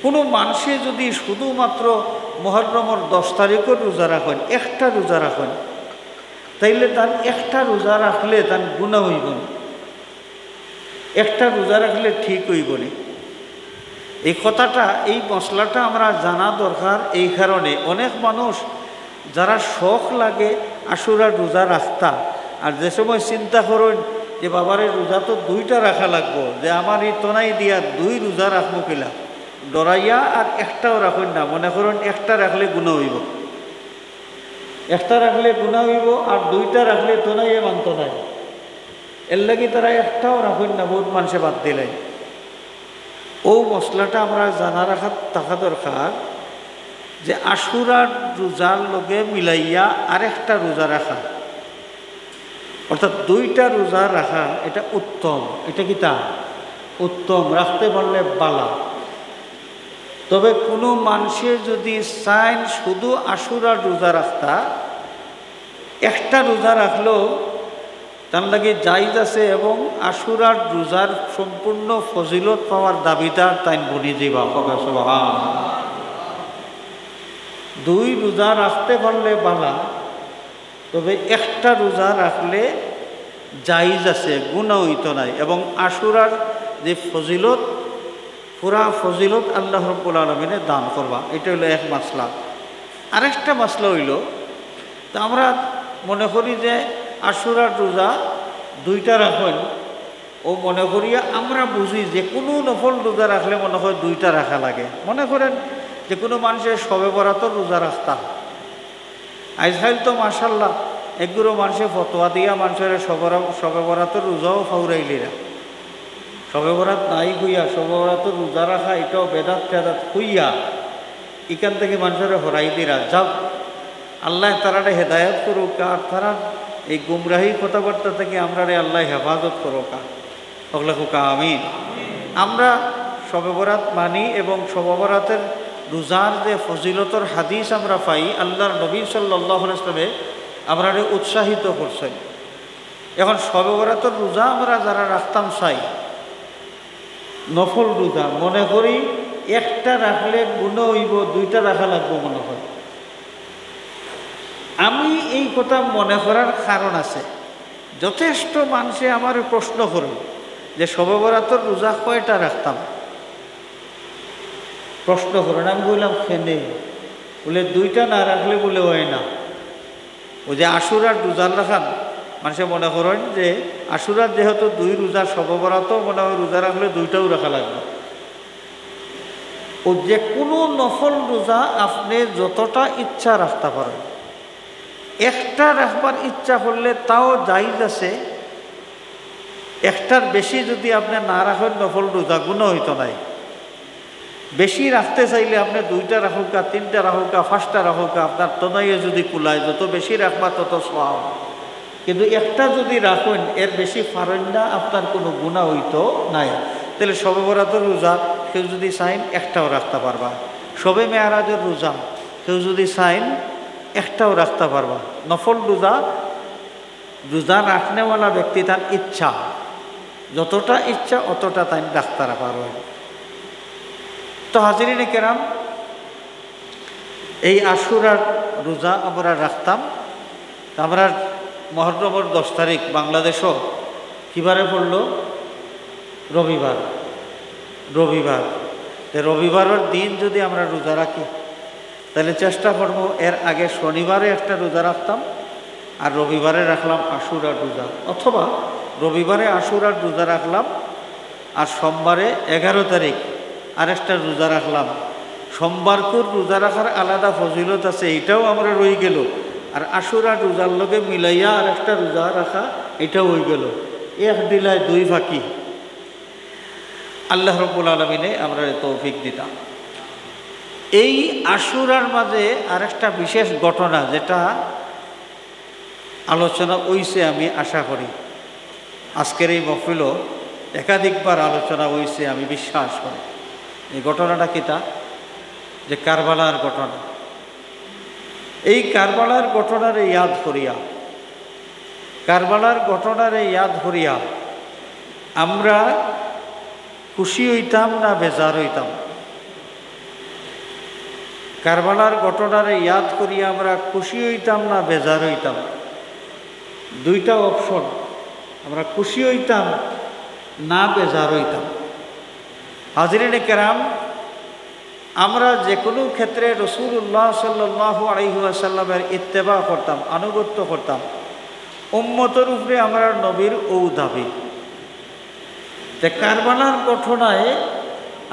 কোনো মানুষে যদি শুধুমাত্র মুহররমের 10 তারিখের রোজা রাখেন, একটা রোজা রাখেন, তাইলে তার একটা রোজা রাখলে তার গুনাহ হইব না, একটা রোজা রাখলে ঠিক হইব না। এই কথাটা, এই মশলাটা আমরা জানা দরকার। এই কারণে অনেক মানুষ যারা শখ লাগে আশুরার রোজা রাখতা, আর যে সময় চিন্তা করেন যে বাবারে রোজা তো 2টা রাখা লাগবো, যে আমার এই তনাই দিয়া 2 রোজা রাখবো কিলা, ডরাইয়া আর একটাও রাখেন না, মনে করেন একটা রাখলে গুনাহ হইব, একটা রাখলে গুনাহ হইব, আর 2টা রাখলে তনাইয়ে মানত নাই, এর লাগি তারা একটাও রাখেন না, বহুত মানুষে বাদ দিলেন। ও মশলাটা আমরা জানা থাকা দরকার যে আশুরার রোজার লগে মিলাইয়া আরেকটা রোজা রাখা, অর্থাৎ 2টা রোজা রাখা, এটা উত্তম। এটা কি তা উত্তম, রাখতে পারলে বালা। তবে কোনো মানুষের যদি চাইন শুধু আশুরার রোজা রাখতা, একটা রোজা রাখলেও তার লাগে জায়েজ আছে, এবং আশুরার রোজার সম্পূর্ণ ফজিলত পাওয়ার দাবিদার তাই বনি যাইবা। সুবহানাল্লাহ। 2 রোজা রাখতে পারলে বালা, তবে একটা রোজা রাখলে জায়েজ আছে, গুনাহ হইতো নাই। এবং আশুরার যে ফজিলত, পুরা ফজিলত আল্লাহ রাব্বুল আলামিনে দান করবা, এটা হলো এক মাসলা। আরেকটা মাসলা হইল, তা আমরা মনে করি যে আশুরার রোজা 2টা রাখেন, ও মনে করিয়া আমরা বুঝি যে কোনো নফল রোজা রাখলে মনে হয় 2টা রাখা লাগে। মনে করেন যে কোনো মানুষের শবে বরাতর রোজা রাখতাম, আজকাল তো মাশাল্লাহ একগুলো মানুষের ফতোয়া দিয়া মানুষের শবে বরাতর রোজাও ফাউরাইলিরা, শবে বরাত নাই হইয়া শবে বরাতর রোজা রাখা এটাও বেদাত টেদাত হইয়া এখান থেকে মানুষের হরাই দিরা। যাও, আল্লাহ তারারে হেদায়ত করুক, আর তারা এই গুমরাহি কথাবার্তা থেকে আমরা আল্লাহ হেফাজত করুক। ওগুলা হুকা আমিন। আমরা শবে বরাত মানি, এবং শবে বরাতের রোজার যে ফজিলতর হাদিস আমরা পাই, আল্লাহর নবী সাল্লাল্লাহু আলাইহি ওয়াসাল্লামে আমরা উৎসাহিত করছেন। এখন শবে বরাতের রোজা আমরা যারা রাখতাম চাই, নফল রোজা মনে করি একটা রাখলে গুনাহ হইব, 2টা রাখা লাগবো মনে হয়। আমি এই কথা মনে করার কারণ আছে, যথেষ্ট মানুষে আমার প্রশ্ন করেন যে শবে বরাতের রোজা কয়টা রাখতাম, প্রশ্ন করেন। আমি বললাম খেনে, বলে 2টা না রাখলে বলে হয় না। ওই যে আশুরার রোজা রাখান, মানুষে মনে করেন যে আশুরার যেহেতু 2 রোজা, শবে বরাতও মনে হয় রোজা রাখলে 2টাও রাখা লাগবে। ও যে কোনো নফল রোজা আপনি যতটা ইচ্ছা রাখতে পারেন, একটা রাখবার ইচ্ছা করলে তাও জায়েজ আছে। একটার বেশি যদি আপনি না রাখেন নফল রোজা, গুনাহ হইতো নাই। বেশি রাখতে চাইলে আপনি 2টা রাখুকা, 3টা রাখুকা, 5টা রাখুকা, আপনার তনাইয়ে যদি কুলায়, যত বেশি রাখবা তত সওয়াব। কিন্তু একটা যদি রাখেন, এর বেশি পারেন না, আপনার কোনো গুনাহ হইতো নাই। তাহলে শবে বরাতের রোজা কেউ যদি চাইন একটাও রাখতে পারবা, শবে মেয়ারাজের রোজা কেউ যদি চাইন একটাও রাখতে পারবা। নফল রোজা, রোজা রাখনেওয়ালা ব্যক্তি তার ইচ্ছা, যতটা ইচ্ছা অতটা তাই রাখতে পারবে। তো হাজিরিনে কেরাম, এই আশুরার রোজা আমরা রাখতাম। আমরা মুহররমের 10 তারিখ বাংলাদেশও কিবারে পড়ল? রবিবার। রবিবারের দিন যদি আমরা রোজা রাখি, তাহলে চেষ্টা করব এর আগে শনিবারে একটা রোজা রাখতাম, আর রবিবারে রাখলাম আশুরার রোজা, অথবা রবিবারে আশুরার রোজা রাখলাম, আর সোমবারে 11 তারিখ আরেকটা রোজা রাখলাম। সোমবারকুর রোজা রাখার আলাদা ফজিলত আছে, এটাও আমরা রয়ে গেল। আর আশুরার রোজার লগে মিলাইয়া আরেকটা রোজা রাখা, এটাও হয়ে গেল। এক দিলায় 2 ফাঁকি। আল্লাহ রাব্বুল আলামিনে আমরা তৌফিক দিতাম। এই আশুরার মাঝে আরেকটা বিশেষ ঘটনা, যেটা আলোচনা হইছে, আমি আশা করি আজকের এই মহফিলও একাধিকবার আলোচনা হইছে, আমি বিশ্বাস করি। এই ঘটনাটা কিটা? যে কারবালার ঘটনা। এই কারবালার ঘটনারে ইয়াদ করিয়া আমরা খুশি হইতাম না বেজার হইতাম? কারবালার ঘটনারে ইয়াদ করিয়া আমরা খুশি হইতাম না বেজার হইতাম? দুইটা অপশন, আমরা খুশি হইতাম না বেজার হইতাম। হাজরিনে কেরাম, আমরা যে কোনো ক্ষেত্রে রাসূলুল্লাহ সাল্লাল্লাহু আলাইহি ওয়াসাল্লামের ইত্তেবা করতাম, আনুগত্য করতাম। উম্মতের উপরে আমরা নবীর ও দাবি। যে কারবালার ঘটনায়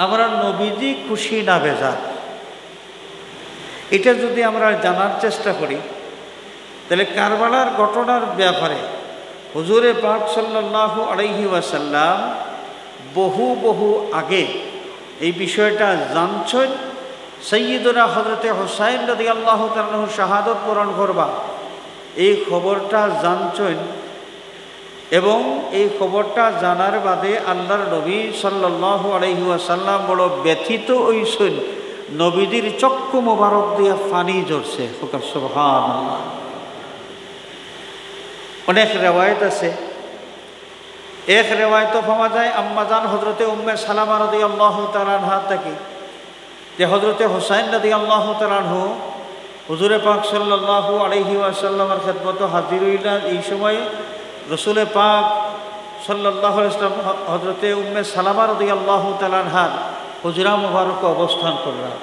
আমরা নবীজি খুশি না বেজার, এটা যদি আমরা জানার চেষ্টা করি, তাহলে কারবালার ঘটনার ব্যাপারে হুজুরে পাক সাল্লাল্লাহু আলাইহি ওয়াসাল্লাম বহু আগে এই বিষয়টা জানছেন। সাইয়্যিদুনা হযরতে হুসাইন রাদিয়াল্লাহু তাআলা শাহাদত বরণ করবা, এই খবরটা জানছেন। এবং এই খবরটা জানার বাদে আল্লাহর নবী সাল্লাল্লাহু আলাইহি ওয়াসাল্লাম বড় ব্যথিত হইছেন। নবীজির চক্ষু মোবারক দিয়া পানি ঝরছে। সুবহানাল্লাহ। অনেক রেওয়ায়েত আছে। এক রেওয়ায়েত পাওয়া যায় আম্মাজান হযরতে উম্মে সালামা রাদিয়াল্লাহু তাআলা আনহা থেকে, যে হযরতে হুসাইন রাদিয়াল্লাহু তাআলা আনহু হুজুরে পাক সাল্লাল্লাহু আলাইহি ওয়াসাল্লামের খেদমতে হাজির হইলেন। এই সময় রসুলে পাক সাল্লাল্লাহু আলাইহি ওয়াসাল্লাম হযরতে উম্মে সালামা রাদিয়াল্লাহু তাআলা আনহার হুজরা মুবারকে অবস্থান করলেন।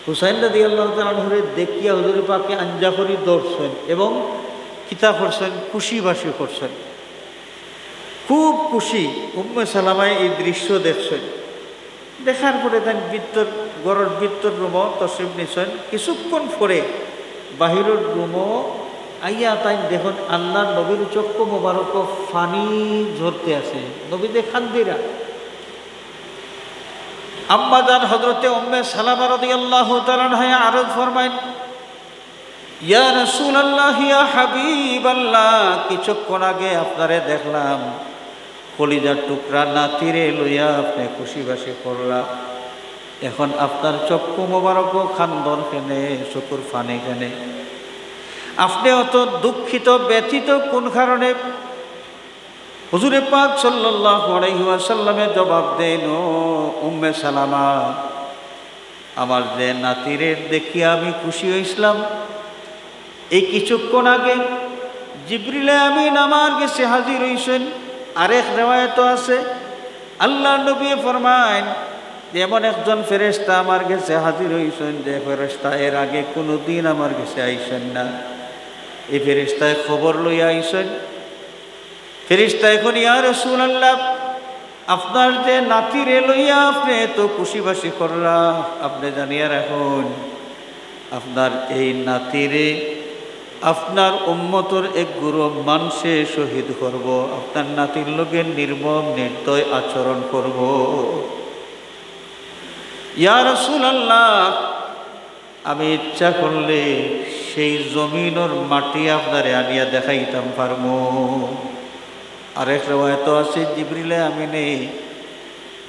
হুসাইন রাদিয়াল্লাহু তাআলা আনহুরে দেখিয়া হুজুরে পাককে আঞ্জা করি দৌড়ছেন এবং কিতা করছেন, খুশিবাসী করছেন, খুব খুশি। উম্মে সালামায় এই দৃশ্য দেখছেন। দেখার পরে তাই গড়ের বৃত্তর রুমও তশরিফ নিছেন। কিছুক্ষণ পরে বাহিরের রুমও আইয়া তাই দেখুন আল্লাহর নবীর চক্ষু মোবারক ফানি ঝরতে আছে। নবী দেখান্দিরা আম্মাজান হযরতে উম্মে সালামা রাদিয়াল্লাহু তাআলা আনহা আরজ ফরমাইন, ইয়া রাসূলুল্লাহ ইয়া হাবিবাল্লাহ, কিছুক্ষণ আগে আপনারে দেখলাম কলিজার টুকরা নাতিরে লইয়া আপনি খুশিবাসী করলাম। এখন আপনার চক্ষু মোবারক খান্দন কেনে, চকুর ফানি কেনে? আপনি অত দুঃখিত ব্যথিত কোন কারণে? হুজুরে পাক সাল্লাল্লাহু আলাইহি ওয়াসাল্লামের জবাব দেন, ও উম্মে সালামা, আমার যে নাতিরে দেখিয়া আমি খুশি হইছিলাম, এই কিছুক্ষণ আগে জিবরিল আমিন আমার কাছে হাজির হইছেন। আরেক রিওয়ায়াত আছে আল্লাহ নবী ফরমায়েন, এমন একজন ফেরেশতা আমার কাছে হাজির হইছেন যে ফেরেশতা এর আগে কোনোদিন আমার কাছে আইছেন না। এই ফেরেশতায় খবর লইয়া আইছেন। ফেরেশতা এখন, ইয়া রাসূলুল্লাহ, আপনার যে নাতিরে লইয়া আপনি এত খুশিবাসী করলা, আপনি জানিয়া রাখুন আপনার এই নাতিরে আপনার উম্মতর এক গুরু মানুষে শহীদ করব, আপনার নাতির লগে নির্মম নির্দয় আচরণ করব। ইয়া রাসূলুল্লাহ, আমি ইচ্ছা করলে সেই জমিনের মাটি আপনারে আনিয়া দেখাইতাম পারবো। আরেক রিওয়ায়াত আছে জিবরিল আমিনে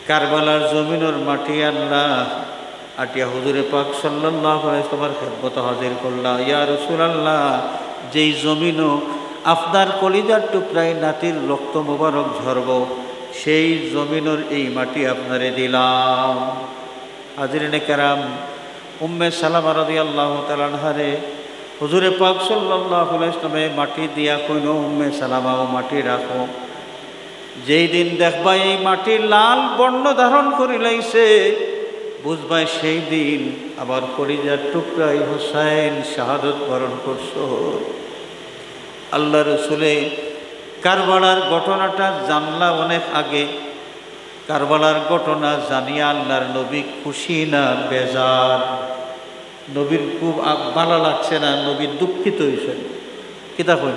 কারবালার জমিনের মাটি আল্লাহ আটিয়া হুজুরে পাক সাল্লাল্লাহু আলাইহি ওয়াসাল্লামের খেদমতে হাজির করলা। ইয়া রাসূলুল্লাহ, যেই জমিনও আপনার কলিজার টুকরায় নাতির রক্ত মোবারক ঝরব, সেই জমিনের এই মাটি আপনারে দিলাম। হাজিরিনে কেরাম, উম্মে সালামা রাদিয়াল্লাহু তাআলা আনহারে হুজুরে পাক সাল্লাল্লাহু আলাইহি ওয়াসাল্লামে মাটি দিয়া কইল, উম্মে সালামাও মাটি রাখো। যেই দিন দেখবা এই মাটি লাল বর্ণ ধারণ করি লাইছে, বুঝবাই সেই দিন আবার কলিজার টুকরাই হুসাইন শাহাদত বরণ করছো। আল্লাহ রসুলে কারবালার ঘটনাটা জানলা অনেক আগে। কারবালার ঘটনা জানিয়া আল্লাহর নবী খুশি না বেজার? নবীর খুব ভালো লাগছে না, নবী দুঃখিত হয়েছেন। কিতা কই?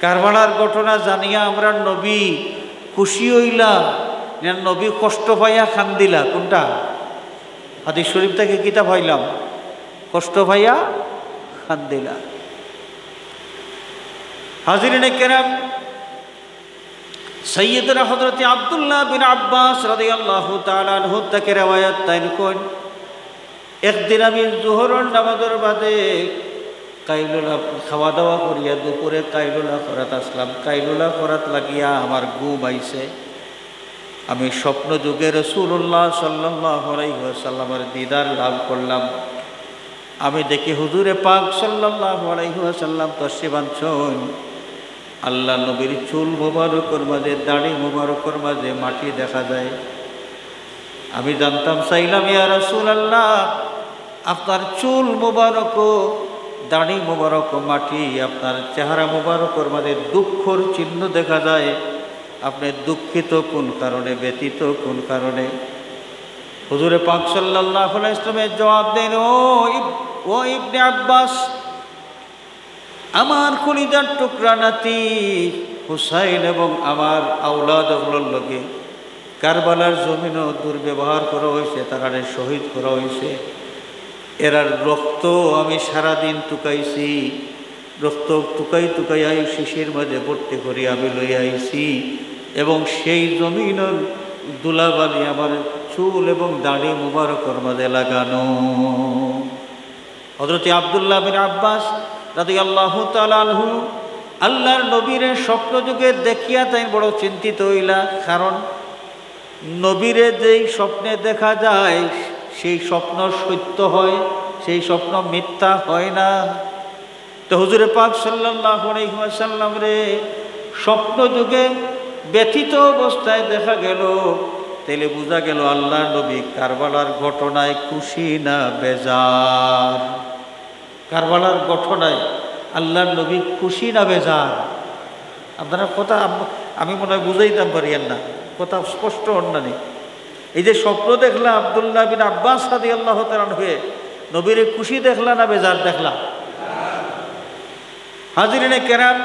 কারবালার ঘটনা জানিয়া আমরা নবী খুশি হইলাম না নবী কষ্ট পাইয়া কান্দিলা? কোনটা? হাদিস শরীফ থেকে কিতাব হইলাম কষ্ট পাইয়া কান্দিলা। হাজিরিনে কেরাম, সৈয়দনা হযরত আব্দুল্লাহ বিন আব্বাস রাদিয়াল্লাহু তাআলা আনহু থেকে রিওয়ায়াত তাইন কোন, একদিন আমি জোহরের নামাজের বাদে কাইলুলা খাওয়া দাওয়া করিয়া দুপুরে কাইলুলা করাত আসলাম। কাইলুলা করাত লাগিয়া আমার ঘুম আইছে। আমি স্বপ্ন যুগে রাসূলুল্লাহ সাল্লাল্লাহু আলাইহি ওয়াসাল্লামের দিদার লাভ করলাম। আমি দেখি হুজুরে পাক সাল্লাল্লাহু আলাইহি ওয়াসাল্লাম তশরিফ আনছেন। আল্লাহ নবীর চুল মোবারকের মাঝে, দাড়ি মোবারকের মাঝে মাটি দেখা যায়। আমি জানতাম, চাইলাম, ইয়া রাসূলুল্লাহ, আপনার চুল মোবারক, দাড়ি মোবারক মাটি, আপনার চেহারা মোবারকের মাঝে দুঃখর চিহ্ন দেখা যায়। আপনি দুঃখিত কোন কারণে, ব্যতীত কোন কারণে? হুজুরে পাক সাল্লাল্লাহু আলাইহি ওয়াসাল্লামের জবাব দেন, ও ইবনে আব্বাস, আমার কলিজার টুকরা নাতি হুসাইন এবং আমার আওলাদগুলোর লগে কারবালার জমিনও দুর্ব্যবহার করা হয়েছে, তারারে শহীদ করা হয়েছে। এরার রক্ত আমি সারাদিন টুকাইছি, রক্ত টুকাই টুকাই শিশির মাঝে ভর্তি করি আমি লই আইছি, এবং সেই জমিনের দুলাবালি আমার চুল এবং দাড়ি মুবারকের মাঝে লাগানো। হযরত আব্দুল্লাহ বিন আব্বাস রাদিয়াল্লাহু তাআলা আনহু আল্লাহর নবীরে স্বপ্ন যুগে দেখিয়া তাই বড় চিন্তিত হইলা। কারণ নবীরে যেই স্বপ্নে দেখা যায় সেই স্বপ্ন সত্য হয়, সেই স্বপ্ন মিথ্যা হয় না। তো হুজুরে পাক সাল্লাল্লাহু আলাইহি ওয়াসাল্লাম রে স্বপ্ন যুগে ব্যথিত অবস্থায় দেখা গেল, তাইলে বোঝা গেল আল্লাহর নবী কারবালার ঘটনায় খুশি না বেজার। কারবালার ঘটনায় আল্লাহর নবী খুশি না বেজার? আপনারা কথা আমি মনে হয় বুঝাইতাম পারিয়েন না, কথা স্পষ্ট অন্যান্য। এই যে স্বপ্ন দেখলা আব্দুল্লাহ বিন আব্বাস রাদিয়াল্লাহু তাআলা হয়ে, নবীরে খুশি দেখলা না বেজার দেখলা? হাজিরিনে কেরাম,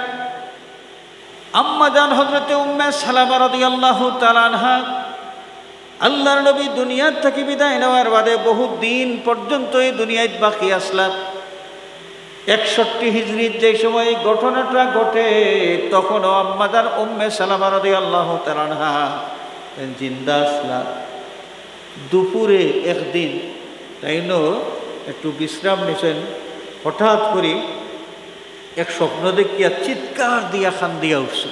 আম্মা জান হযরতে উম্মে সালামা রাদিয়াল্লাহু তাআলা আনহা আল্লাহর নবী দুনিয়ার থেকে বিদায় নেওয়ার বাদে বহু দিন পর্যন্ত এই দুনিয়ায় বাকি আসলাম। 61 হিজরির যে সময় ঘটনাটা ঘটে, তখনও আম্মা জান উম্মে সালামা রাদিয়াল্লাহু তাআলা আনহা জিন্দা আসলাম। দুপুরে একদিন তাইনো একটু বিশ্রাম নিছেন, হঠাৎ করে এক স্বপ্ন দেখিয়া চিৎকার দিয়া খান দিয়া উঠছে,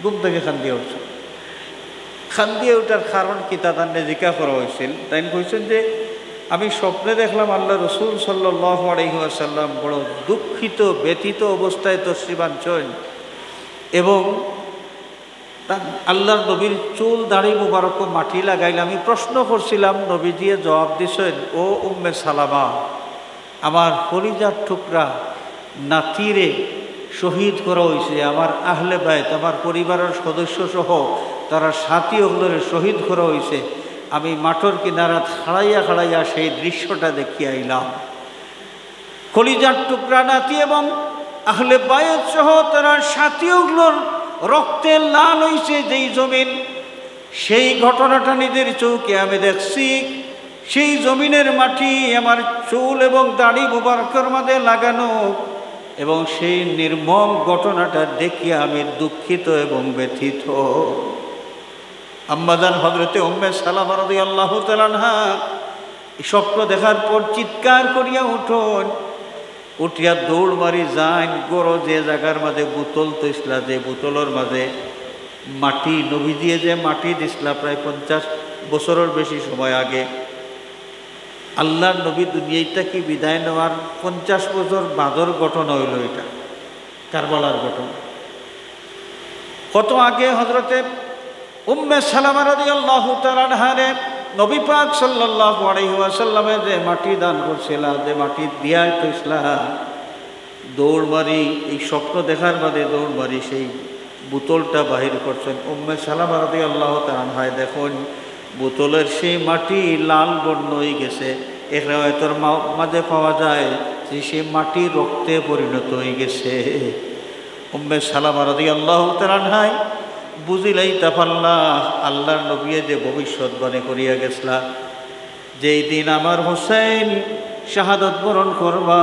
ঘুম থেকে খান দিয়া উঠছে। খান দিয়ে ওঠার কারণ কি তা তার জিজ্ঞাসা করা হয়েছিল। তাই কইছেন যে আমি স্বপ্নে দেখলাম আল্লাহ রসুল সাল্লাল্লাহু আলাইহি ওয়াসাল্লাম বড় দুঃখিত ব্যথিত অবস্থায় তশরিফ আনছেন, এবং আল্লাহর নবীর চুল দাড়ি মুবারক মাটি লাগাইলে আমি প্রশ্ন করছিলাম, নবী দিয়ে জবাব দিছেন, ও উম্মে সালামা, আমার কলিজার টুকরা নাতিরে শহীদ করা হয়েছে, আমার আহলে বাইত, আমার পরিবারের সদস্য সহ তারা সাথী ওগুলোরে শহীদ করা হয়েছে। আমি মাঠের কিনারা খাড়াইয়া খাড়াইয়া সেই দৃশ্যটা দেখিয়ে আইলাম। কলিজার টুকরা নাতি এবং আহলে বাইত সহ তারা সাথী ওগুলোর রক্তে লাল হয়েছে যেই জমিন, সেই ঘটনাটা নিজের চোখে আমি দেখছি। সেই জমিনের মাটি আমার চুল এবং দাড়ি মুবারকের মাঝে লাগানো, এবং সেই নির্মম ঘটনাটা দেখিয়া আমি দুঃখিত এবং ব্যথিত। আম্মা জান হযরতে উম্মে সালামা রাদিয়াল্লাহু তাআলা আনহা স্বপ্ন দেখার পর চিৎকার করিয়া উঠুন, উঠিয়া দৌড় মারি যান গড় যে জায়গার মাঝে বোতল তৈসলা, যে বোতলের মাঝে মাটি নবী দিয়ে যে মাটি দিসলা প্রায় 50 বছরের বেশি সময় আগে। আল্লাহর নবী দুনিয়াটা কি বিদায় নেওয়ার 50 বছর বাদর ঘটনা হইল, এটা কারবালার ঘটনা। কত আগে হযরতে উম্মে সালামা রাদিয়াল্লাহু তাআলা আনহারে নবী পাক সাল্লাল্লাহু আলাইহি ওয়াসাল্লামে যে মাটি দান করছিলা, যে মাটি দিয়া তৈসলা, দৌড় মারি এই স্বপ্ন দেখার বাদে দৌড় মারি সেই বোতলটা বাহির করছেন। উম্মে সালামা রাদিয়াল্লাহু তাআলা আনহা দেখুন বোতলের সেই মাটি লাল বর্ণ হয়ে গেছে। এক রিওয়ায়াতের মাঝে পাওয়া যায় যে সেই মাটি রক্তে পরিণত হয়ে গেছে। উম্মে সালামা রাদিয়াল্লাহু তাআলা আনহা বুঝিলাই তাফাল্লাহ আল্লাহর নবী যে ভবিষ্যৎবাণী করিয়া গেছলা, যেই দিন আমার হুসাইন শাহাদত বরণ করবা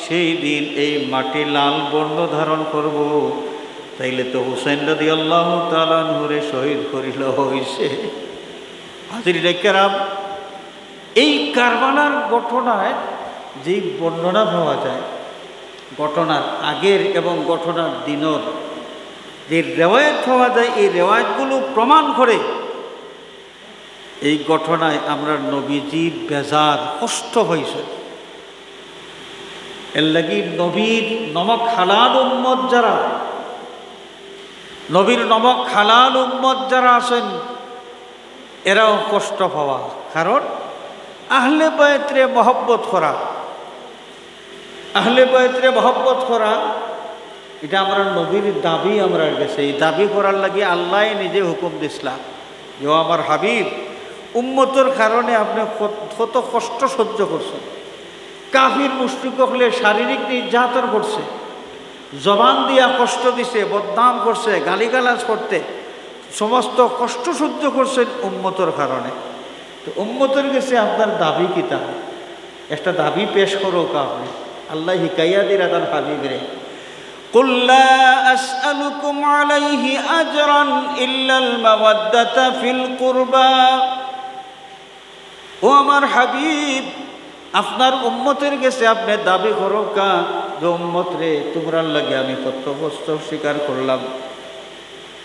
সেই দিন এই মাটি লাল বর্ণ ধারণ করব। তাইলে তো হুসাইন রাদিয়াল্লাহু তাআলা আনহুরে শহীদ করিল হইছে। হাজিরিনে কেরাম, এই কারবালার ঘটনায় যেই বর্ণনা পাওয়া যায়, ঘটনার আগের এবং ঘটনার দিনের যে রেওয়ায়ত পাওয়া যায়, এই রেওয়ায়তগুলো প্রমাণ করে এই ঘটনায় আমরা নবীজির বেজার কষ্ট হয়েছে। এর লাগি নবীর নমক হালাল উম্মত যারা, নবীর নমক হালাল উম্মত যারা আছেন এরাও কষ্ট পাওয়া। কারণ আহলে বায়তরে মহব্বত করা, আহলে বায়তরে মহব্বত করা এটা আমরা নবীর দাবি আমরা গেছে। এই দাবি করার লাগি আল্লাহ নিজে হুকুম দিছিলাম যে আমার হাবিব উম্মতর কারণে আপনি কত কষ্ট সহ্য করছেন। কাফির মুশরিক হলে শারীরিক নির্যাতন করছে, জবান দিয়া কষ্ট দিছে, বদনাম করছে, গালিগালাজ করতে, সমস্ত কষ্ট সহ্য করছেন উম্মতর কারণে। তো উম্মতের কাছে আপনার দাবি কিতা, একটা দাবি পেশ করো আপনি। আল্লাহ হিকাইয়া দিরা তার হাবিবরে, কুল লা আসআলুকুম আলাইহি আজরান ইল্লাল মাওয়াদ্দাতা ফিল কুরবা। ও আমার হাবিব, আপনার উম্মতের কাছে আপনি দাবি করো কা যে উম্মত রে তোমরার লাগে আমি কত কষ্ট স্বীকার করলাম,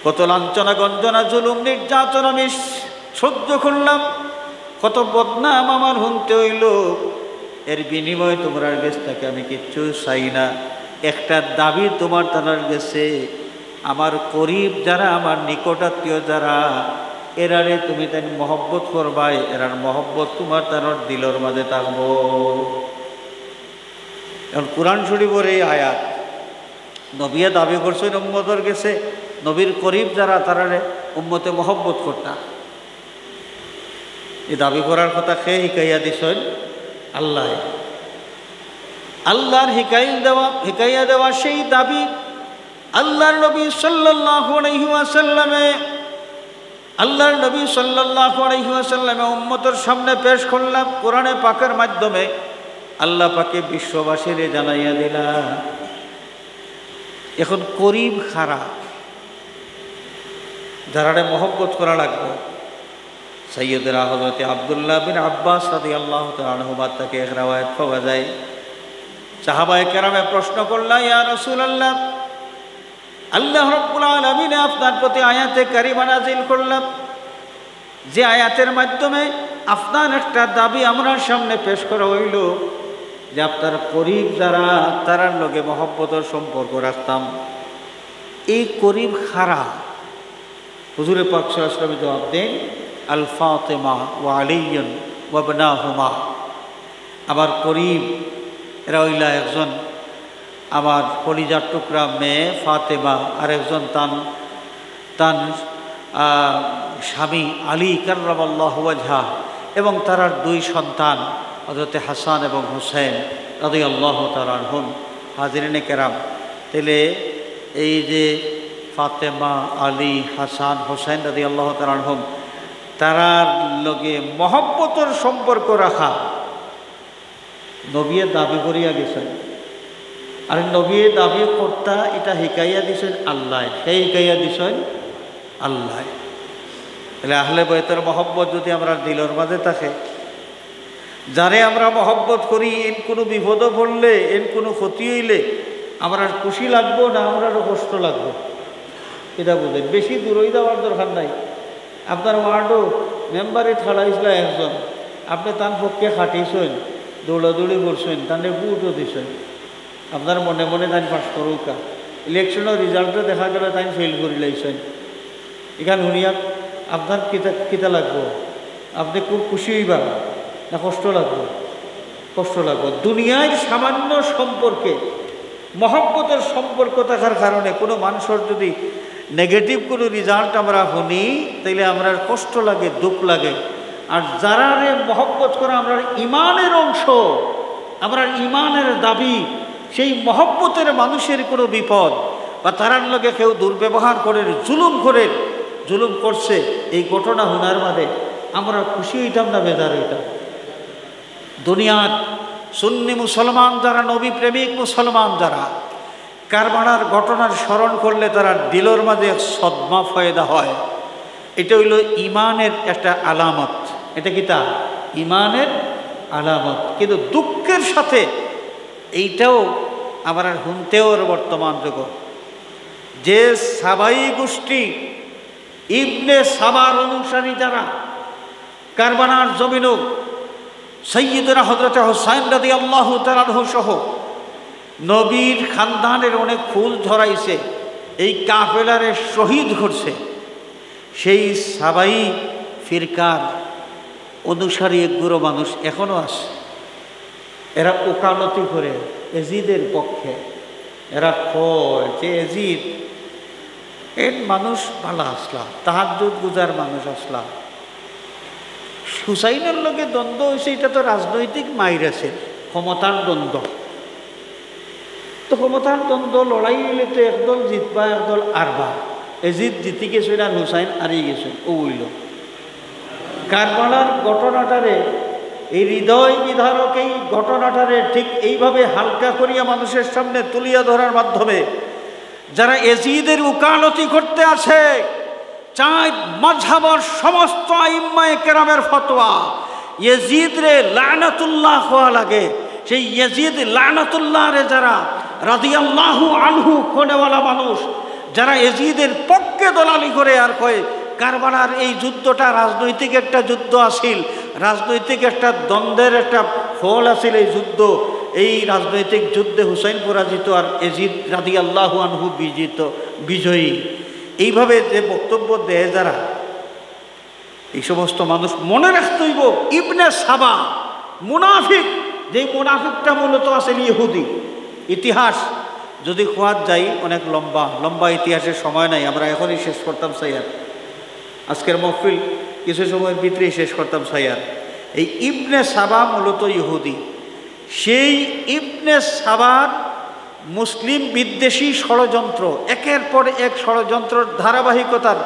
কত লাঞ্ছনা গঞ্জনা জুলুম নির্যাতন আমি সহ্য করলাম, কত বদনাম আমার শুনতে হইল, এর বিনিময়ে তোমরার কাছ থেকে আমি কিচ্ছু চাই না। একটা দাবি তোমার তার কাছে, আমার করিব যারা, আমার নিকটাত্মীয় যারা, এরারে তুমি তাই মহব্বত করবাই, এরার মহব্বত তোমার তার দিলর মাঝে থাকবো। এখন কোরআন শরীফের এই আয়াত নবিয়া দাবি করছেন উম্মতের কাছে, নবীর করিব যারা তারারে উম্মতে মহব্বত করতা। এই দাবি করার কথা খেয়ে হিকাইয়া দিছেন আল্লাহ। আল্লাহর হিকাইয়া দেওয়া সেই দাবি আল্লাহর নবী সাল্লাল্লাহু আলাইহি ওয়াসাল্লামে উম্মতের সামনে পেশ করলাম কোরআনে পাকের মাধ্যমে। আল্লাহ পাকে বিশ্ববাসীর জানাইয়া দিলা। এখন করিব খারা যারারে মহব্বত করা লাগবে, সৈয়দরা হযরত আব্দুল্লাহ বিন আব্বাস রাদিয়াল্লাহু তাআলা আনহুমা থেকে এক রাওয়ায়াত পাওয়া যায়, সাহাবায়ে কেরামে প্রশ্ন করলা, ইয়া রাসূলুল্লাহ, আল্লাহ রাব্বুল আলামিন আপনার প্রতি আয়াতে কারিমা নাযিল করলাম, যে আয়াতের মাধ্যমে আপনার একটা দাবি আমরা সামনে পেশ করা হইল যে আপনার করিব যারা তারার লগে মহব্বতের সম্পর্ক রাখতাম। এই করিব খারা? হুজুরে পাক সাল্লাল্লাহু আলাইহি ওয়াসাল্লাম জবাব দেন, আল ফাতিমা ওয়া আলিয়্যুন ওয়া ইবনাহুমা। আমার করিব এরা হইলা একজন আমার কলিজার টুকরা মেয়ে ফাতেমা, আর একজন তান স্বামী আলী কাররামাল্লাহু ওয়াজহা, এবং তার দুই সন্তান হযরত হাসান এবং হুসাইন রাদিয়াল্লাহু তাআলা আনহুম। হাজিরিনে কেরাম, তাহলে এই যে ফাতেমা, আলী, হাসান, হুসাইন রাদিয়াল্লাহু তাআলা আনহুম, তারার লগে মহব্বতের সম্পর্ক রাখা নবী দাবি করিয়া গেছেন। আর নবী দাবি কর্তা এটা হিকাইয়া দিছেন আল্লাহ, সেই হিকাইয়া দিছেন আল্লাহ। তাহলে আহলে বাইতের মহব্বত যদি আমরা দিলের মাঝে থাকে, যারে আমরা মহব্বত করি, এর কোনো বিপদও পড়লে, এর কোনো ক্ষতি হইলে আমরা খুশি লাগবো না আমরারও কষ্ট লাগবো? এটা বুঝেন। বেশি দূরই যাওয়ার দরকার নাই। আপনার ওয়ার্ডও মেম্বারে ছাড়াইছিল একজন, আপনি তার পক্ষে খাটিয়েছেন, দৌড়াদৌড়ি করছেন, তাদের বুটও দিছেন, আপনার মনে মনে তাই পাস করুকা। ইলেকশনের রেজাল্টে দেখা গেলে তাই ফেল করে লাইছেন। এখানে শুনিয়া আপনার কিতা লাগবো? আপনি খুব খুশি হইবা না কষ্ট লাগবো? কষ্ট লাগবো। দুনিয়ার সামান্য সম্পর্কে মহব্বতের সম্পর্ক থাকার কারণে কোনো মানুষের যদি নেগেটিভ কোনো রেজাল্ট আমরা শুনি, তাইলে আমরা কষ্ট লাগে, দুঃখ লাগে। আর যারা মহব্বত করে আমরা ইমানের অংশ, আমরা ইমানের দাবি, সেই মহব্বতের মানুষের কোনো বিপদ বা তারার লগে কেউ দুর্ব্যবহার করে, জুলুম করছে, এই ঘটনা শোনার বাদে আমরা খুশি হইতাম না বেজার হইতাম? দুনিয়ার সুন্নি মুসলমান যারা, নবী প্রেমিক মুসলমান যারা, কারবালার ঘটনার স্মরণ করলে তারা দিলের মাঝে সদমা ফয়দা হয়। এটা হইল ইমানের একটা আলামত। এটা কি তা? ইমানের আলামত। কিন্তু দুঃখের সাথে এইটাও আমরা শুনতেও বর্তমান যুগ, যে সাবাই গোষ্ঠী, ইবনে সাবার অনুসারী যারা, কারবালার জমিনও সৈয়দনা হযরত হুসাইন রাদিয়াল্লাহু তাআলা আনহু সহ নবীর খানদানের অনেক ফুল ধরাইছে, এই কাফেলারে শহীদ করছে। সেই সাবাই ফিরকার অনুসারী একগুলো মানুষ এখনো আছে। এরা ওকালতি করে এজিদের পক্ষে। এরা কয় যে এজিদ এর মানুষ ভালো আসলা, তাহাজ্জুদ গুজার মানুষ আসলা। হুসাইনের লগে দ্বন্দ্ব হয়েছে, এটা তো রাজনৈতিক মাইর আছে, ক্ষমতার দ্বন্দ্ব। তো ক্ষমতার দ্বন্দ্ব লড়াই হইলে তো একদল জিতবা একদল আরবা। এজিদ জিতি গেছেন আর হুসাইন হারিয়ে গেছেন, ও হইল। কারবালার ঘটনাটারে, এই হৃদয় বিধারক এই ঘটনাটারে ঠিক এইভাবে হালকা করিয়া মানুষের সামনে তুলিয়া ধরার মাধ্যমে যারা এজিদের উকালতি করতে আছে, চাই মাযহাবের সমস্ত আইম্মায়ে কেরামের ফতোয়া ইয়াজিদ রে লানাতুল্লাহ হওয়া লাগে। সেই ইয়াজিদ লানাতুল্লাহ রে যারা রাদিয়াল্লাহু আনহু কোনেওয়ালা মানুষ, যারা ইয়াজিদের পক্ষে দলালি করে আর কয় কারবালার এই যুদ্ধটা রাজনৈতিক একটা যুদ্ধ আসিল, রাজনৈতিক একটা দ্বন্দ্বের একটা ফল আসিল এই যুদ্ধ। এই রাজনৈতিক যুদ্ধে হুসাইন পরাজিত আর ইয়াজিদ রাদিয়াল্লাহু আনহু বিজয়ী। এইভাবে যে বক্তব্য দেয় যারা, এই সমস্ত মানুষ মনে রাখতে হইব ইবনে সাবা মুনাফিক, যে মুনাফিকটা মূলত আসেন ইহুদি। ইতিহাস যদি খোয়াত যাই অনেক লম্বা ইতিহাসের সময় নাই, আমরা এখনই শেষ করতাম সাইয়ার, আজকের মহফিল কিছু সময়ের ভিতরেই শেষ করতাম সাইয়ার। এই ইবনে সাবা মূলত ইহুদি। সেই ইবনে সাবার মুসলিম বিদ্বেষী ষড়যন্ত্র, একের পর এক ষড়যন্ত্রের ধারাবাহিকতার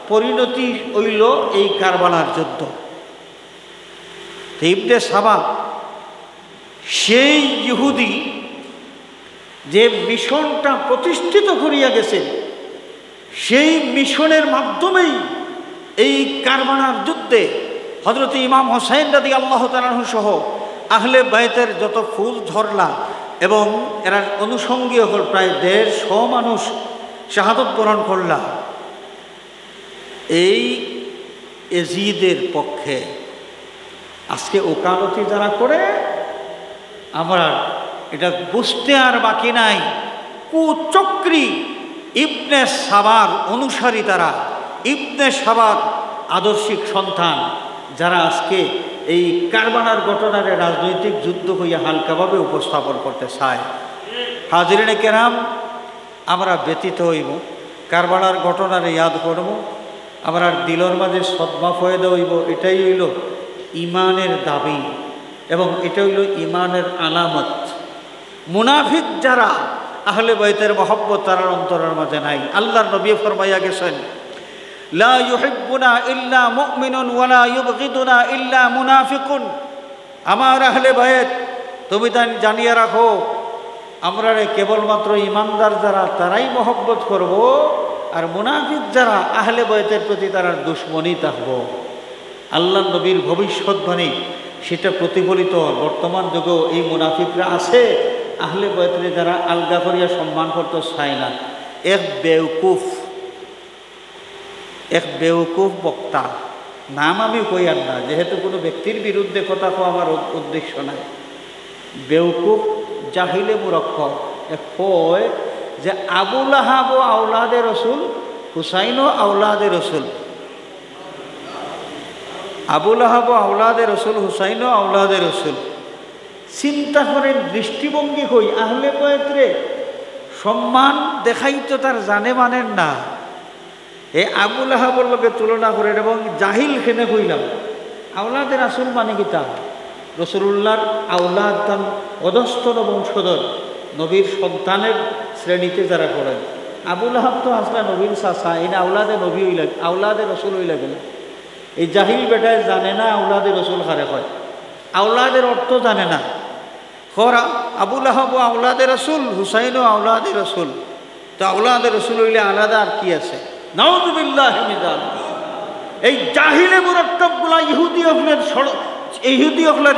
পরিণতি হইল এই কারবালার যুদ্ধ। ইবনে সাবা সেই ইহুদি যে মিশনটা প্রতিষ্ঠিত করিয়া গেছে, সেই মিশনের মাধ্যমেই এই কারবালার যুদ্ধে হযরত ইমাম হোসেন রাদিয়াল্লাহু তাআলা আনহু সহ আহলে বাইতের যত ফুল ধরলা এবং এরা অনুষঙ্গী হল প্রায় 150 মানুষ শাহাদত বরণ করলা এই এজিদের পক্ষে। আজকে ওকালতি যারা করে, আমরা এটা বুঝতে আর বাকি নাই, কুচক্রী ইবনে সাবার অনুসারী তারা, ইবনে সাবার আদর্শিক সন্তান, যারা আজকে এই কারবালার ঘটনারে রাজনৈতিক যুদ্ধ হইয়া হালকাভাবে উপস্থাপন করতে চায়। হাজিরিনে কেরাম, আমরা ব্যতীত হইব, কারবালার ঘটনারে ইয়াদ করব, আমরা দিলর মাঝে সদমা ফয়েদা হইব। এটাই হইল ইমানের দাবি এবং এটা হইল ইমানের আলামত। মুনাফিক যারা আহলে বাইতের মহব্বত তার অন্তরের মাঝে নাই। আল্লাহর নবী ফরমাইয়া গেছেন, লা ইউহিব্বুনা ইল্লা মুমিনুন ওয়া লা ইউবগিদুনা ইল্লা মুনাফিকুন। আমার আহলে বাইত, তুমি তাই জানিয়ে রাখো, আমরা কেবলমাত্র ইমানদার যারা তারাই মহব্বত করব, আর মুনাফিক যারা আহলে বাইতের প্রতি তারা দুশ্মনী থাকবো। আল্লাহ নবীর ভবিষ্যৎবাণী সেটা প্রতিফলিত। বর্তমান যুগেও এই মুনাফিকরা আছে, আহলে বাইতের যারা আলগা করিয়া সম্মান করতে চায় না। এক বেউকুফ বক্তা, নাম আমি কইয়ার না, যেহেতু কোনো ব্যক্তির বিরুদ্ধে কথা কো আমার উদ্দেশ্য নাই। বেউকুফ জাহিলে মুরক্কব কয় যে আবু লাহাব আওলাদে রসুল, হুসাইনও আওলাদে রসুল। আবু লাহাব আওলাদে রসুল, হুসাইনও আওলাদে রসুল। চিন্তা করেন দৃষ্টিভঙ্গি কই, আহলে বাইতরে সম্মান দেখাইতো তার জানে মানেন না। এই আবু লাহাবর লোকে তুলনা করেন এবং জাহিল খেনে কইলাম। আওলাদে রাসুল মানে কি তা রসুল্লাহর আওলাদ, তান অধস্তন বংশধর, নবীর সন্তানের শ্রেণীতে যারা করেন। আবু লাহাব তো আসলে নবীর চাচা, এনে আওলাদে নবী হইলা, আওলাদে রসুল হইলা গেল। এই জাহিল বেটায় জানে না আওলাদে রসুল খারে হয়, আওলাদের অর্থ জানে না। খরা আবু লাহাব আওলাদে রসুল, হুসাইনও আওলাদে রসুল। তো আওলাদে রসুল হইলে আলাদা আর কি আছে? নাউযুবিল্লাহ মিন যালিক। এই জাহিলে মুরাক্কাবগুলা ইহুদি হলের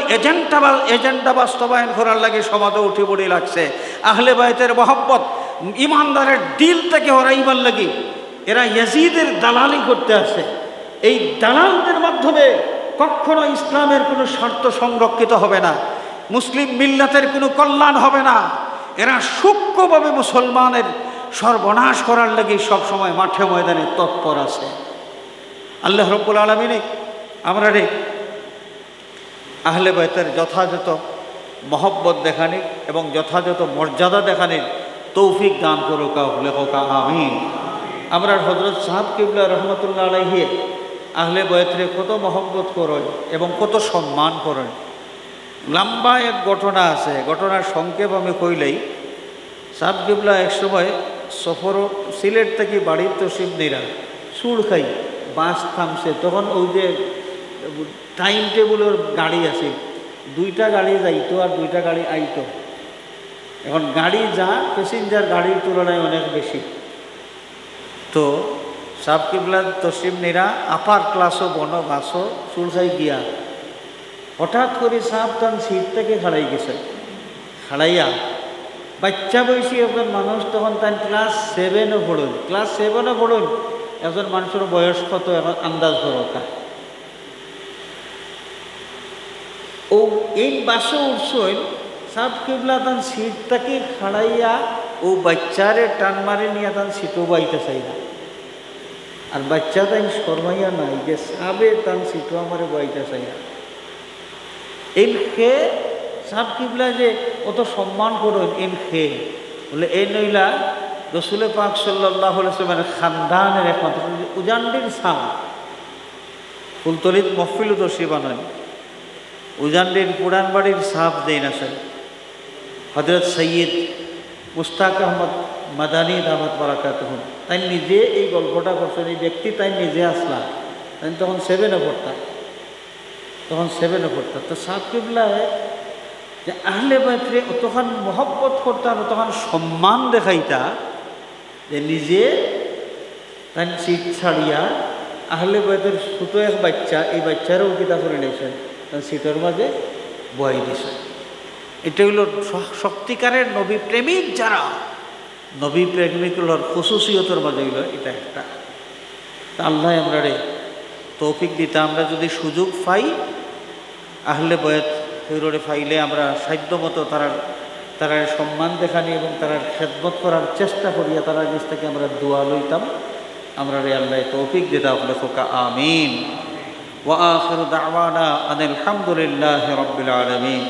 এজেন্ডা বাস্তবায়ন করার লাগে সমাজে উঠে পড়ে লাগছে। আহলে বাইতের মহব্বত ইমানদারের দিল থেকে হরাইবার লাগে এরা ইয়াজিদের দালালি করতে আছে। এই দালালদের মাধ্যমে কখনো ইসলামের কোনো স্বার্থ সংরক্ষিত হবে না, মুসলিম মিল্লাতের কোনো কল্যাণ হবে না। এরা সূক্ষ্মভাবে মুসলমানের সর্বনাশ করার লাগি সবসময় মাঠে ময়দানে তৎপর আছে। আল্লাহ রাব্বুল আলামিন আমরা রে আহলে বাইতের যথাযথ মহব্বত দেখানির এবং যথাযথ মর্যাদা দেখানির তৌফিক দান করুক, লেখক আমিন। আমরা হযরত সাহাব কিবলা রহমতুল্লাহ আলাইহি আহলে বাইতরে কত মহব্বত করেন এবং কত সম্মান করেন। লম্বা এক ঘটনা আছে, ঘটনার সংক্ষেপ আমি কইলেই, সাহাব কিবলা এক সময় সফর সিলেট থেকে বাড়ির তশরিফ নিরা, সুর খাই বাস থামছে, তখন ওই যে টাইম টেবিলের গাড়ি আছে, দুইটা গাড়ি যাইতো আর দুইটা গাড়ি আইতো। এখন গাড়ি যা প্যাসেঞ্জার গাড়ির তুলনায় অনেক বেশি। তো সাহাব কিবলা তসলিম নিরা আপার ক্লাসও বন বাসও চুলখাই গিয়া হঠাৎ করে সাহাব তান সিট থেকে খাড়াই গেছে। খাড়াইয়া বাচ্চা বয়সী একজন মানুষ, তখন তার ক্লাস 7-ও পড়ুন, ক্লাস 7-ও পড়ুন, একজন মানুষের বয়স কত এখন আন্দাজ দরকার। ও এই বাসও উঠছই, সাহাব কিবলা তান সিটটাকে খাড়াইয়া ও বাচ্চারে টান মারি নিয়ে তান সিটও বাইতে চাই না। আর বাচ্চা তাই শর্মাইয়া নাই যে সাবে তান সিটও আমার বাইতে চাই না। এই খে সাহাব কিবলা যে অত সম্মান করুন, এন খে বলে এই নইলা রসুল পাক সাল্লাল্লাহু আলাইহি ওয়াসাল্লামের খানদানের একমাত্র উজান্ডির সাম ফুলতলিত মহফিল দর্শী বানান উজান্ডির পুরান বাড়ির সাহাব দেন আছেন হযরত সৈয়দ মুস্তাক আহমদ মাদানী দামাত বারাকাতুহু। তাই নিজে এই গল্পটা করছেন, এই ব্যক্তি তাই নিজে আসলা, তাই তখন 7-এ পড়তাম, তো সাহাব কিবলা যে আহলে বাইতরে অতখান মহব্বত করতাম, অতখান সম্মান দেখাইতা যে নিজে তাই সিট ছাড়িয়া আহলে বাইতের ছোটো এক বাচ্চা, এই বাচ্চারও কিতা করে নিয়েছেন, তার সিটের মাঝে বয়াই দিয়েছেন। এটা হইল সত্যিকারের নবী প্রেমিক, যারা নবী প্রেমিকগুলোর খুশুসিয়তের মাঝে হইল এটা একটা। তা আল্লাহ আমরা রে তৌফিক দিতে, আমরা যদি সুযোগ পাই আহলে বয়াত হইরে পাইলে আমরা সাধ্যমতো তারা সম্মান দেখানি এবং তারা খেদমত করার চেষ্টা করিয়া তারা নিজ থেকে আমরা দোয়া লইতাম। আমরা রে আল্লাহ তৌফিক দিতে আপনি খোকা আমিন। ওয়া আখিরু দাওয়ানা আনিল হামদুলিল্লাহি রাব্বিল আলামিন।